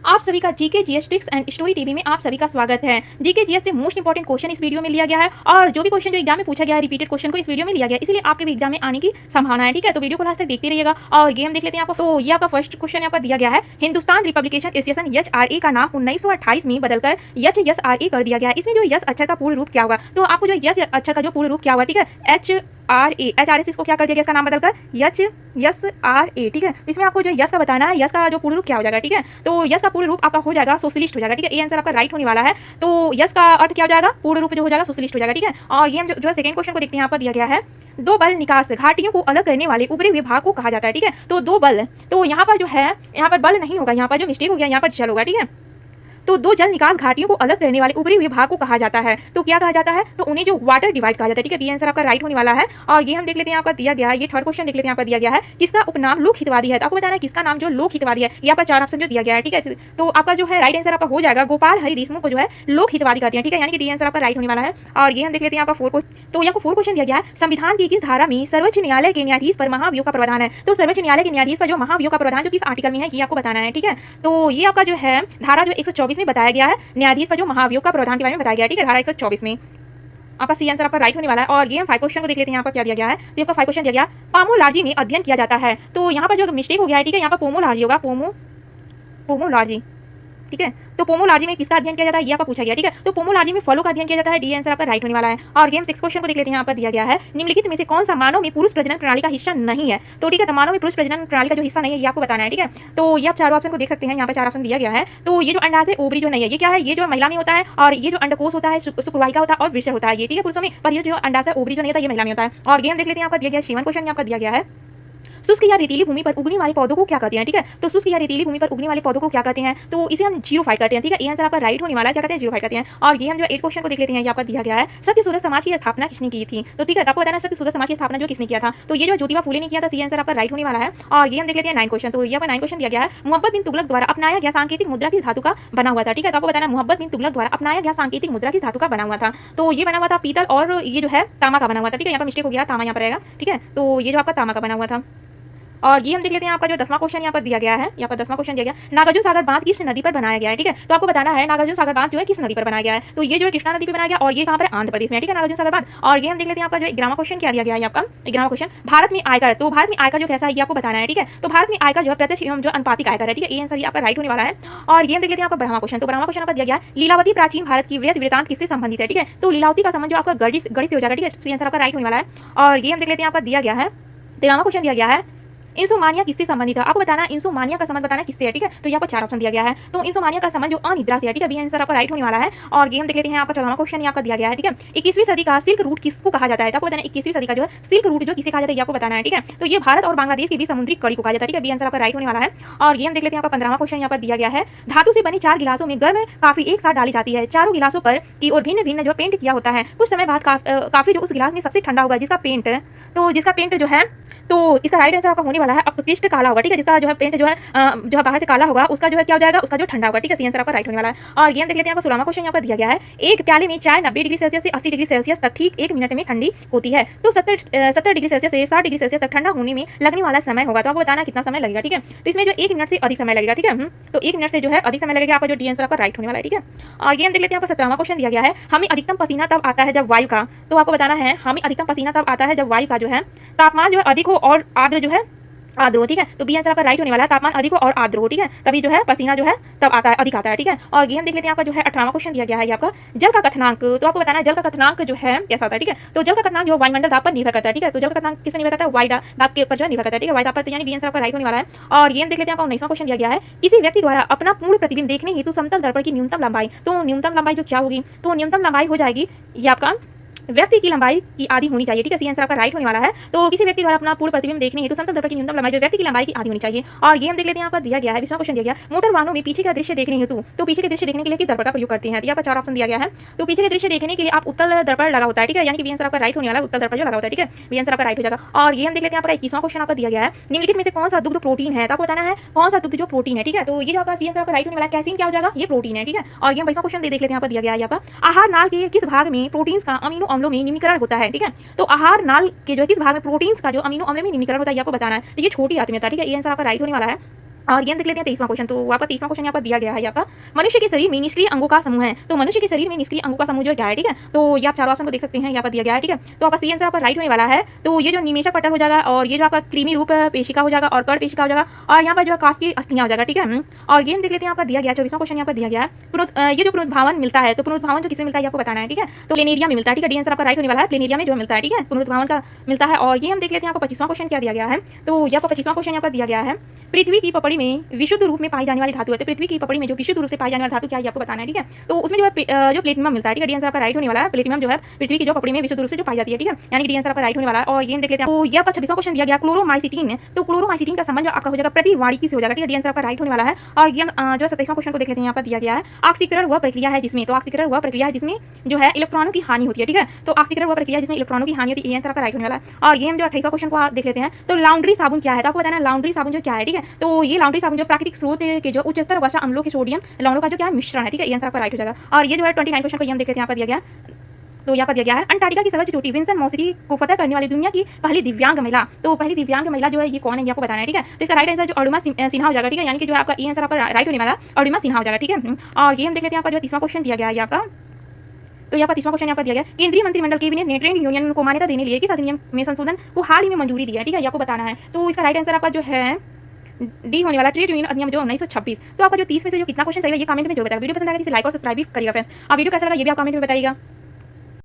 आप सभी का GK GS tricks and story TV में आप सभी का स्वागत है। जीके जीएस से मोस्ट इंपोर्टेंट क्वेश्चन इस वीडियो में लिया गया है और जो भी क्वेश्चन जो एग्जाम में पूछा गया है रिपीटेड क्वेश्चन को इस वीडियो में लिया गया है, इसलिए आपके भी एग्जाम में आने की संभावना है। ठीक है, तो वीडियो को लास्ट तक देखते रहिएगा और गेम देख लेते हैं आपको। तो ये आपका फर्स्ट क्वेश्चन यहाँ पर दिया गया है, हिंदुस्तान रिपब्लिकेशन एसोसिएशन HRA का नाम 1928 में बदलकर HSRA कर दिया गया है। इसमें जो यस अक्षर का पूर्ण रूप क्या होगा? तो आपको जो यस अक्षर का जो पूर्ण रूप क्या होगा, ठीक है, HRA से इसको क्या कर दिया गया, इसका नाम बदलकर HSRA। ठीक है, तो इसमें आपको जो यस का बताना है, यस का जो पूर्ण रूप क्या हो जाएगा। ठीक है, तो यस का पूर्ण रूप आपका हो जाएगा सोशलिस्ट हो जाएगा। ठीक है, ये आंसर आपका राइट होने वाला है। तो यस का अर्थ क्या हो जाएगा, पूर्ण रूप जो हो जाएगा सोशलिस्ट हो जाएगा। ठीक है, और ये हम जो सेकंड क्वेश्चन को देखते हैं, यहाँ पर दिया गया है दो बल निकास घाटियों को अलग करने वाले ऊपरी विभाग को कहा जाता है। ठीक है, तो दो बल, तो यहाँ पर जो है, यहाँ पर बल नहीं होगा, यहाँ पर जो मिस्टेक हो गया, यहाँ पर जल होगा। ठीक है, तो दो जल निकास घाटियों को अलग करने वाले ऊपरी विभाग को कहा जाता है। तो क्या कहा जाता है? तो उन्हें जो वाटर डिवाइड कहा जाता है। ठीक है, बी आंसर आपका राइट होने वाला है। और ये हम देख लेते हैं, आपका दिया गया है, ये थर्ड क्वेश्चन देख लेते हैं, यहाँ पर दिया गया है किसका उपनाम लोक हितवादी है। तो आपको बताना है किसका नाम जो लोक हितवादी है। ये आपका चार ऑप्शन जो दिया गया है। ठीक है, तो आपका जो है राइट आंसर आपका हो जाएगा गोपाल हरि देशमुख को जो है लोक हितवादी कहते हैं। ठीक है, यानी कि डी आंसर आपका राइट होने वाला है। और ये हम देख लेते हैं, आपका फोर तो यहाँ फोर क्वेश्चन दिया गया है, संविधान की किस धारा में सर्वोच्च न्यायालय के न्यायाधीश पर महाभियोग का प्रावधान है। तो सर्वोच्च न्यायालय के न्यायाधीश पर जो महाभियोग का प्रावधान जो किस आर्टिकल में है, ये आपको बताना है। ठीक है, तो ये आपका जो है धारा जो 124 में बताया गया है, न्यायाधीश पर जो महाभियोग का प्रावधान के बारे में बताया गया है। ठीक है, धारा 124 में आपका सी आंसर आपका राइट होने वाला है। और ये हम फाइव क्वेश्चन को देख लेते हैं, यहाँ पर क्या दिया गया है। तो आपका फाइव क्वेश्चन दिया गया पामोलॉजी में अध्ययन किया जाता है। तो यहाँ पर जो मिस्टेक हो गया है, ठीक है, यहाँ पर पोमोलॉजी होगा, पोमोलॉजी। ठीक है, तो पोमोलॉजी में किसका अध्ययन किया जाता है, ये आपका पूछा गया। ठीक है, तो पोमोलॉजी में फलों का अध्ययन किया जाता है, डी आंसर आपका राइट होने वाला है। और गेम सिक्स क्वेश्चन को देख लेते हैं, यहाँ पर दिया गया है निम्नलिखित में से कौन सा मानव में पुरुष प्रजनन प्रणाली का हिस्सा नहीं है। तो ठीक है, तो मानव में पुरुष प्रजनन प्रणाली का जो हिस्सा नहीं है, ये आपको बताना है। ठीक है, तो ये आप चारों ऑप्शन को देख सकते हैं, यहाँ पर चार ऑप्शन दिया गया है। तो ये जो अंडाशय ओवरी जो नहीं है, ये क्या है, ये जो महिला में होता है, और ये जो अंडकोश होता है, शुक्रवाहिका होता है और वृषण होता है, ये ठीक है पुरुषों में, पर ये जो अंडाशय ओवरी जो नहीं होता, ये महिला में होता है। और गेम देख लेते हैं, यहाँ पर दिया गया सेवन क्वेश्चन यहाँ पर दिया गया है शुष्क या रेतीली भूमि पर उगने वाले पौधों को क्या कहते हैं। ठीक है, तो शुष्क या रेतीली भूमि पर उगने वाले पौधों को क्या कहते हैं, तो इसे हम जीरोफाइट करते हैं। ठीक है, ये आंसर आपका राइट होने वाला है, क्या कहते हैं, जीरोफाइट करते हैं। और ये हम जो एट क्वेश्चन को देख लेते हैं, यहाँ पर दिया गया है सत्य शोधक समाज की स्थापना किसने की थी। तो ठीक है, आपको बताना है सत्य शोधक समाज की स्थापना जो किसने किया था, तो ये जो ज्योतिबा फूले ने किया था, सी आंसर आपका राइट होने वाला है। और ये हम देख लेते हैं नाइन क्वेश्चन, तो यहाँ पर नाइन क्वेश्चन दिया गया है मोहब्बत बिन तुगलक द्वारा अपनाया गया सांकेतिक मुद्रा की धातु का बना हुआ था। ठीक है, तो आपको बताना है मोहब्बत बिन तुगलक द्वारा अपनाया गया सांकेतिक मुद्रा की धातु का बना हुआ था। तो ये बना हुआ था पीतल और ये जो है तांबा का बना हुआ था। ठीक है, यहाँ पर मिस्टेक हो गया, तांबा यहाँ पर रहेगा। ठीक है, तो ये जो आपका तांबा का बना हुआ था। और ये हम देख लेते हैं, आपका जो 10वां क्वेश्चन यहाँ पर दिया गया है, यहाँ पर 10वां क्वेश्चन दिया गया नागार्जुन सागर बांध किस नदी पर बनाया गया है। ठीक है, तो आपको बताना है नागार्जुन सागर बांध जो है किस नदी पर बनाया गया है। तो ये जो है कृष्णा नदी पर बनाया गया और ये कहाँ पर आंध्र प्रदेश में। ठीक है, नागार्जुन सागर बांध। और ये हम देख लेते हैं, आपका जो 11वां क्वेश्चन क्या दिया गया है, आपका 11वां क्वेश्चन भारत में आयकर। तो भारत में आयकर जो कैसा है, ये आपको बताना है। ठीक है, तो भारत में आयकर जो है प्रत्यक्ष एवं जो अनुपातिक आयकर है। ठीक है, ये आंसर आपका राइट होने वाला है। और ये हम देख लेते हैं, आपका 12वां क्वेश्चन, तो 12वां क्वेश्चन आपका दिया गया लीलावती प्राचीन भारत की वृत्तांत किससे संबंधित है। ठीक है, तो लीलावती का संबंध जो आपका गढ़ी से हो जाएगा। ठीक है, ये आंसर आपका राइट होने वाला है। और ये हम देख लेते हैं, आपका दिया गया है 13वां क्वेश्चन दिया गया है इंसोमानिया किससे संबंधित है। आपको बताना है इंसोमानिया का संबंध बताना किससे है। ठीक है, तो यहाँ पर चार ऑप्शन दिया गया है। तो इंसोमानिया का संबंध जो अनिद्रा से है। ठीक है, बी आंसर आपका राइट होने वाला है। और गेम देख लेते हैं, आपका 14वां क्वेश्चन यहाँ पर दिया गया है। ठीक है, 21वीं सदी का सिल्क रूट किसको कहा जाता है। तो आपको बताना है 21वीं सदी का जो है सिल्क रूट जो किसे कहा जाता है, आपको बताना है। ठीक है, तो ये भारत और बांग्लादेश के बीच समुद्री कड़ी को कहा जाता है। ठीक है, बी आंसर आपका राइट होने वाला है। और गेम देख लेते हैं, आपका 15वां क्वेश्चन यहाँ पर दिया गया है धातु से बनी 4 गिलासों में गर्म काफी एक साथ डाली जाती है। चारों गिलासों पर की और भिन्न भिन्न जो पेंट किया होता है। कुछ समय बाद काफी जो उस गिलास में सबसे ठंडा होगा जिसका पेंट जो है, तो इसका राइट आंसर आपका होने वाला है अपकृष्ट काला होगा। ठीक है, जिसका जो है पेंट जो है बाहर से काला होगा, उसका जो है क्या हो जाएगा, उसका जो ठंडा होगा। ठीक है, सी आंसर आपका राइट होने वाला है। और गेम देख लेते हैं, आपका 16वां क्वेश्चन यहाँ पर दिया गया है एक प्याले में चाय 90 डिग्री सेल्सियस से 80 डिग्री सेल्सियस तक ठीक 1 मिनट में ठंडी होती है। तो 70 डिग्री सेल्सियस से 60 डिग्री सेल्सियस तक ठंडा होने में लगने वाला समय होगा। तो आपको बताना कितना समय लगेगा। ठीक है, तो इसमें जो 1 मिनट से अधिक समय लगेगा। ठीक है, तो 1 मिनट से जो है अधिक समय लगेगा, आपका जो डी आंसर आपका राइट होने वाला है। ठीक है, और गेम देख लेते हैं, आपका 17वां क्वेश्चन दिया गया है हमें अधिकतम पसीना तब आता है जब वायु का, तो आपको बताना है हमें अधिकतम पसीना तब आता है जब वायु का जो है तापमान जो है अधिक हो और आर्द्र जो है आर्द्र हो। ठीक है, तो बी आंसर आपका राइट होने वाला है, तापमान अधिक हो और आर्द्र हो। ठीक है, तभी जो है पसीना जो है तब आता है, अधिक आता है। ठीक है, और गेम देख लेते हैं, आपका जो है 18वां क्वेश्चन दिया गया है आपका जल का कथनांक। तो आपको बताना है जल का कथनांक जो है कैसा होता है। ठीक है, तो जल का कथनांक जो वायुमंडल दाब पर निर्भर करता है। ठीक है, तो जल का कथनांक किस पर निर्भर करता है, वायु दाब के ऊपर जो निर्भर करता है। ठीक है, वायु दाब पर, यानी बी आंसर आपका राइट होने वाला है। और गेम देख लेते हैं, आपका 19वां क्वेश्चन दिया गया है किसी व्यक्ति द्वारा अपना पूर्ण प्रतिबिंब देखने हेतु समतल दर्पण की न्यूनतम लंबाई। तो न्यूनतम लंबाई जो क्या होगी, तो न्यूनतम लंबाई हो जाएगी ये आपका व्यक्ति की लंबाई की आधी होनी चाहिए। ठीक है, सी आंसर आपका राइट होने वाला है। तो किसी व्यक्ति द्वारा अपना पूर्ण प्रतिबिंब देखने हेतु समतल दर्पण की न्यूनतम लंबाई जो व्यक्ति की लंबाई की आधी होनी चाहिए। और ये हम देख लेते हैं, आपका दिया गया है 20वां क्वेश्चन दिया गया मोटर वाहनों में पीछे का दृश्य देखने हेतु, तो पीछे के दृश्य देखने के लिए किस दर्पण का प्रयोग करते हैं। यहाँ पर चार ऑप्शन दिया गया है। तो पीछे के दृश्य देखने के लिए आप उत्तल दर्पण लगा होता है। ठीक है, यानी कि बी आंसर आपका राइट होने वाला है, उत्तल दर्पण जो लगा होता है। ठीक है, बी आंसर आपका राइट हो जाएगा। और ये हम देख लेते हैं, आपका 21वां क्वेश्चन आपका दिया गया है निम्नलिखित में से कौन सा दुग्ध प्रोटीन है। तो आपको बताना है कौन सा दुग्ध जो प्रोटीन है। ठीक है, तो ये जो आपका सी आंसर आपका राइट होने वाला है कैसीन क्या हो जाएगा, ये प्रोटीन है। ठीक है, और ये हम 22वां क्वेश्चन देख लेते हैं, यहाँ पर दिया गया है आपका आहार नाल के किस भाग में प्रोटीन्स का अमीनो अम्लों में निम्नीकरण होता है। ठीक है, तो आहार नाल के जो किस भाग में प्रोटीन्स का जो अमीनो अम्ल में निम्नीकरण होता है, आपको बताना है। तो ये छोटी आंत में होता है। ठीक है, ये आंसर आपका राइट होने वाला है। और ये हम देख लेते हैं 23वां क्वेश्चन। तो आपका 23वां क्वेश्चन यहाँ पर दिया गया है आपका, मनुष्य के शरीर में निष्क्रिय अंगों का समूह है। तो मनुष्य के शरीर में निष्क्रिय अंगों का समूह जो क्या है, ठीक है। तो ये आप चारों ऑप्शन को देख सकते हैं, यहाँ पर दिया गया है, ठीक है। तो आपका सी आंसर आपका राइट होने वाला है। तो ये जो निमेशक पटल हो जाएगा, और ये जो आपका कृमि रूप पेशिका हो जाएगा, और कण पेशिका हो जाएगा, और यहाँ पर जो कास्ट की अस्थियां हो जाएगा, ठीक है। और ये हम देख लेते हैं, आपका दिया गया 24वां क्वेश्चन यहाँ पर दिया गया है, ये जो पुनरुत्भावन मिलता है, तो पुनरुत्भावन जो किसमें मिलता है आपको बताना है, ठीक है। तो प्लेनेरिया में मिलता है, ठीक है। डी आंसर आपका राइट होने वाला है, प्लेनेरिया में जो मिलता है, ठीक है, पुनरुत्भावन का मिलता है। और ये हम देख लेते हैं, आपको 25वां क्वेश्चन क्या दिया गया है। तो ये आपका 25वां क्वेश्चन यहाँ पर दिया गया है, पृथ्वी की पपड़ी में विशुद्ध रूप में पाई जाने वाली धातु है। तो पृथ्वी की पपड़ी में जो विशुद्ध रूप से पाई जाने वाली धातु क्या है आपको बताना है, ठीक है। तो उसमें जो है जो प्लेटिनम मिलता है, ठीक है। डी आंसर आपका राइट होने वाला है, प्लेटिनम जो है पृथ्वी की जो पपड़ी में विशुद्ध रूप से जो पाई जाती है, ठीक है, यानी कि डी आंसर आपका राइट होने वाला है। और ये देख लेते हैं, तो ये आपका 26वां क्वेश्चन दिया गया क्लोरोमाइसिटीन। तो क्लोरोमाइसिटीन का संबंध जो आपका हो जाएगा प्रतिवाणिकी से हो जाएगा, ठीक है। डी आंसर आपका राइट होने वाला है। और ये जो 27वां क्वेश्चन को देख लेते हैं, यहाँ पर दिया गया है, ऑक्सीकरण वह प्रक्रिया है जिसमें, तो ऑक्सीकरण वह प्रक्रिया है जिसमें जो है इलेक्ट्रॉनों की हानि होती है, ठीक है। तो ऑक्सीकरण वह प्रक्रिया जिसमें इलेक्ट्रॉनों की हानि होती है, ये आंसर आपका राइट होने वाला है। और ये हम जो 28वां क्वेश्चन को देख लेते हैं, तो लॉन्ड्री साबुन क्या है, तो आपको बताना है लॉन्ड्री साबुन जो क्या है, ठीक है। तो ये लॉन्ड्री साबुन जो प्राकृतिक स्रोत के जो उच्च स्तर वसा अम्लों के सोडियम लवणों का जो क्या है मिश्रण है, ठीक है। ये आंसर आपका राइट हो जाएगा। और ये जो है 29 क्वेश्चन को ये हम देख लेते हैं, यहाँ पर दिया गया, तो यहाँ पर दिया गया है, अंटार्कटिका की सर्वोच्च चोटी विंसन मोसेरी को फतह करने वाली दुनिया की पहली दिव्यांग महिला। तो पहली दिव्यांग महिला जो है ये कौन है, ये आपको बताना है, ठीक है। तो इसका राइट आंसर जो अरुणिमा सिन्हा हो जाएगा, ठीक है, यानी कि जो आपका ये आंसर आपका राइट होने वाला है, अरुणिमा सिन्हा हो जाएगा, ठीक है। और ये हम देख लेते हैं, आपका जो 30वां क्वेश्चन दिया गया है आपका, तो यहाँ पर 30वां क्वेश्चन यहाँ पर दिया गया, केंद्रीय मंत्रिमंडल कैबिनेट ने ट्रेड यूनियन को मान्यता देने लिए किस अधिनियम में संशोधन को हाल ही में मंजूरी दी है, ठीक है, ये आपको बताना है। तो इसका राइट आंसर आपका जो है डी होने वाला, ट्रेड यूनियन अधिनियम जो 1926। तो आपका जो 30 में से जो कितना क्वेश्चन सही है ये कमेंट में जरूर बताइए। वीडियो पसंद आएगा तो इसे लाइक और सब्सक्राइब भी करिएगा फ्रेंड्स। आप वीडियो कैसा लगा ये भी आप कमेंट में बताइएगा।